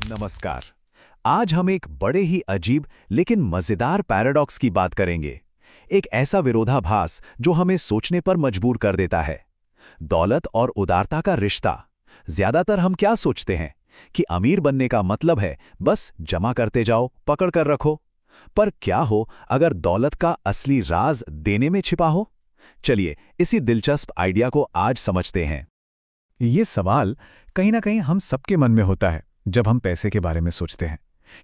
नमस्कार। आज हम एक बड़े ही अजीब लेकिन मजेदार पैराडॉक्स की बात करेंगे। एक ऐसा विरोधाभास जो हमें सोचने पर मजबूर कर देता है। दौलत और उदारता का रिश्ता। ज्यादातर हम क्या सोचते हैं कि अमीर बनने का मतलब है बस जमा करते जाओ, पकड़ कर रखो। पर क्या हो अगर दौलत का असली राज देने में छिपा हो? चलिए इसी दिलचस्प आइडिया को आज समझते हैं। ये सवाल कहीं ना कहीं हम सबके मन में होता है जब हम पैसे के बारे में सोचते हैं।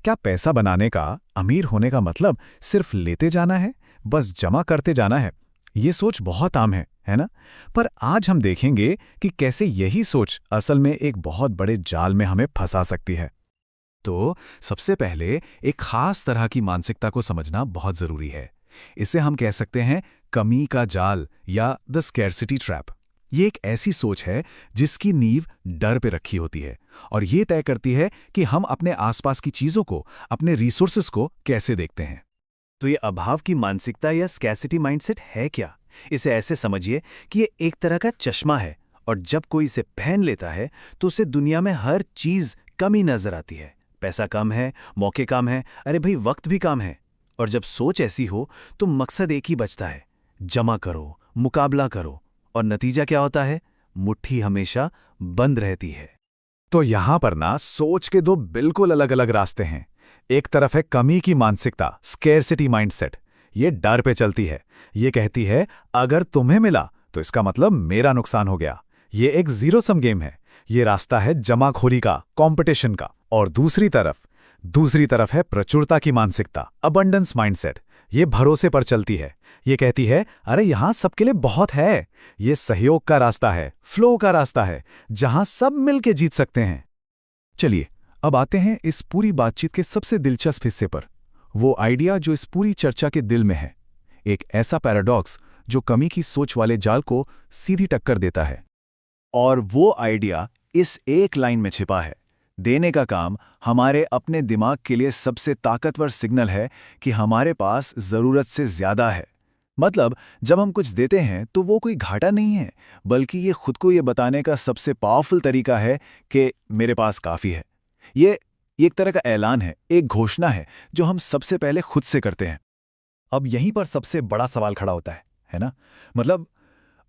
क्या पैसा बनाने का, अमीर होने का मतलब सिर्फ लेते जाना है, बस जमा करते जाना है? ये सोच बहुत आम है ना? पर आज हम देखेंगे कि कैसे यही सोच असल में एक बहुत बड़े जाल में हमें फंसा सकती है। तो सबसे पहले एक खास तरह की मानसिकता को समझना बहुत जरूरी है। इसे हम कह सकते हैं कमी का जाल या द स्कैरसिटी ट्रैप। ये एक ऐसी सोच है जिसकी नींव डर पे रखी होती है और ये तय करती है कि हम अपने आसपास की चीजों को, अपने रिसोर्सेस को कैसे देखते हैं। तो ये अभाव की मानसिकता या स्कैसिटी माइंडसेट है क्या? इसे ऐसे समझिए कि ये एक तरह का चश्मा है और जब कोई इसे पहन लेता है तो उसे दुनिया में हर चीज कमी नजर आती है। पैसा कम है, मौके कम है, अरे भाई वक्त भी कम है। और जब सोच ऐसी हो तो मकसद एक ही बचता है, जमा करो, मुकाबला करो। और नतीजा क्या होता है? मुट्ठी हमेशा बंद रहती है। तो यहां पर ना सोच के दो बिल्कुल अलग अलग रास्ते हैं। एक तरफ है कमी की मानसिकता, स्केर्सिटी माइंडसेट। ये डर पे चलती है। ये कहती है अगर तुम्हें मिला तो इसका मतलब मेरा नुकसान हो गया। ये एक जीरो सम गेम है। ये रास्ता है जमाखोरी का, कंपटीशन का। और दूसरी तरफ है प्रचुरता की मानसिकता, अबंडेंस माइंडसेट। ये भरोसे पर चलती है। ये कहती है अरे यहां सबके लिए बहुत है। ये सहयोग का रास्ता है, फ्लो का रास्ता है, जहां सब मिलके जीत सकते हैं। चलिए अब आते हैं इस पूरी बातचीत के सबसे दिलचस्प हिस्से पर, वो आइडिया जो इस पूरी चर्चा के दिल में है। एक ऐसा पैराडॉक्स जो कमी की सोच वाले जाल को सीधी टक्कर देता है। और वो आइडिया इस एक लाइन में छिपा है। देने का काम हमारे अपने दिमाग के लिए सबसे ताकतवर सिग्नल है कि हमारे पास जरूरत से ज्यादा है। मतलब जब हम कुछ देते हैं तो वो कोई घाटा नहीं है, बल्कि ये खुद को ये बताने का सबसे पावरफुल तरीका है कि मेरे पास काफी है। ये एक तरह का ऐलान है, एक घोषणा है जो हम सबसे पहले खुद से करते हैं। अब यहीं पर सबसे बड़ा सवाल खड़ा होता है ना? मतलब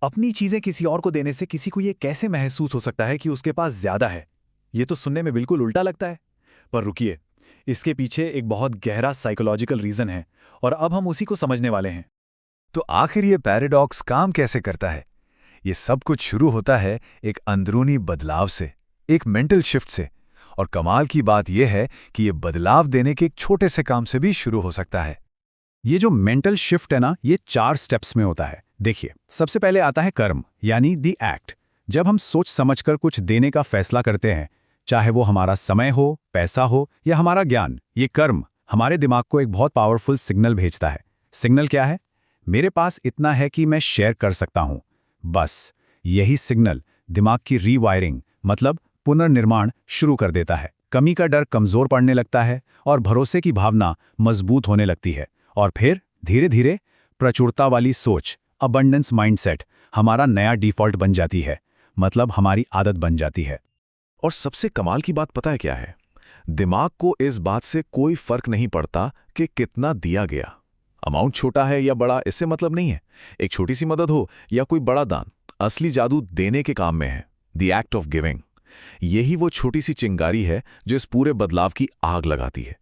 अपनी चीजें किसी और को देने से किसी को ये कैसे महसूस हो सकता है कि उसके पास ज्यादा है? ये तो सुनने में बिल्कुल उल्टा लगता है। पर रुकिए, इसके पीछे एक बहुत गहरा साइकोलॉजिकल रीजन है और अब हम उसी को समझने वाले हैं। तो आखिर ये पैराडॉक्स काम कैसे करता है? ये सब कुछ शुरू होता है एक अंदरूनी बदलाव से, एक मेंटल शिफ्ट से। और कमाल की बात यह है कि ये बदलाव देने के एक छोटे से काम से भी शुरू हो सकता है। ये जो मेंटल शिफ्ट है ना, ये 4 स्टेप्स में होता है। देखिए, सबसे पहले आता है कर्म, यानी द एक्ट। जब हम सोच समझकर कुछ देने का फैसला करते हैं, चाहे वो हमारा समय हो, पैसा हो या हमारा ज्ञान, ये कर्म हमारे दिमाग को एक बहुत पावरफुल सिग्नल भेजता है। सिग्नल क्या है? मेरे पास इतना है कि मैं शेयर कर सकता हूं। बस यही सिग्नल दिमाग की रीवायरिंग, मतलब पुनर्निर्माण शुरू कर देता है। कमी का डर कमजोर पड़ने लगता है और भरोसे की भावना मजबूत होने लगती है। और फिर धीरे धीरे प्रचुरता वाली सोच, अबंडेंस माइंडसेट, हमारा नया डिफॉल्ट बन जाती है, मतलब हमारी आदत बन जाती है। और सबसे कमाल की बात पता है क्या है? दिमाग को इस बात से कोई फर्क नहीं पड़ता कि कितना दिया गया। अमाउंट छोटा है या बड़ा, इससे मतलब नहीं है। एक छोटी सी मदद हो या कोई बड़ा दान, असली जादू देने के काम में है, द एक्ट ऑफ गिविंग। यही वो छोटी सी चिंगारी है जो इस पूरे बदलाव की आग लगाती है।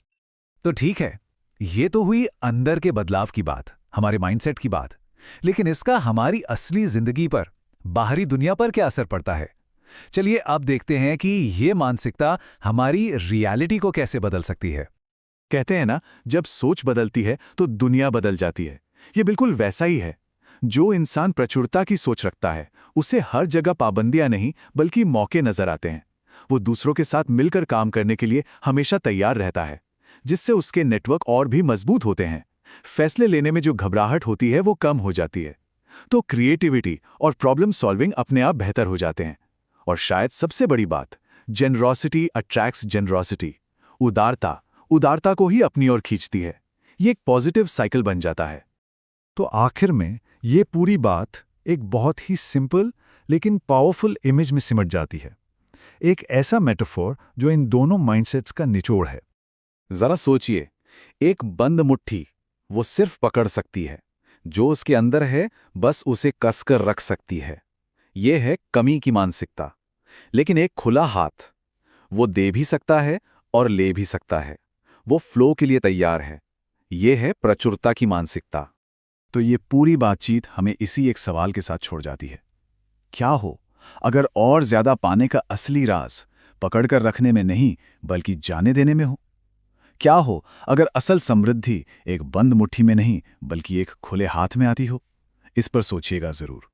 तो ठीक है, ये तो हुई अंदर के बदलाव की बात, हमारे माइंडसेट की बात। लेकिन इसका हमारी असली जिंदगी पर, बाहरी दुनिया पर क्या असर पड़ता है? चलिए अब देखते हैं कि ये मानसिकता हमारी रियलिटी को कैसे बदल सकती है। कहते हैं ना, जब सोच बदलती है तो दुनिया बदल जाती है। ये बिल्कुल वैसा ही है। जो इंसान प्रचुरता की सोच रखता है, उसे हर जगह पाबंदियां नहीं बल्कि मौके नजर आते हैं। वो दूसरों के साथ मिलकर काम करने के लिए हमेशा तैयार रहता है, जिससे उसके नेटवर्क और भी मजबूत होते हैं। फैसले लेने में जो घबराहट होती है वो कम हो जाती है। तो क्रिएटिविटी और प्रॉब्लम सॉल्विंग अपने आप बेहतर हो जाते हैं। और शायद सबसे बड़ी बात, जेनरॉसिटी अट्रैक्ट्स जेनरॉसिटी। उदारता को ही अपनी ओर खींचती है। ये एक पॉजिटिव साइकिल बन जाता है। तो आखिर में ये पूरी बात एक बहुत ही सिंपल लेकिन पावरफुल इमेज में सिमट जाती है। एक ऐसा मेटाफोर जो इन दोनों माइंडसेट्स का निचोड़ है। जरा सोचिए, एक बंद मुट्ठी वो सिर्फ पकड़ सकती है, जो उसके अंदर है बस उसे कसकर रख सकती है। ये है कमी की मानसिकता। लेकिन एक खुला हाथ, वो दे भी सकता है और ले भी सकता है, वो फ्लो के लिए तैयार है। ये है प्रचुरता की मानसिकता। तो ये पूरी बातचीत हमें इसी एक सवाल के साथ छोड़ जाती है, क्या हो अगर और ज्यादा पाने का असली राज पकड़कर रखने में नहीं बल्कि जाने देने में हो? क्या हो अगर असल समृद्धि एक बंद मुट्ठी में नहीं बल्कि एक खुले हाथ में आती हो? इस पर सोचिएगा जरूर।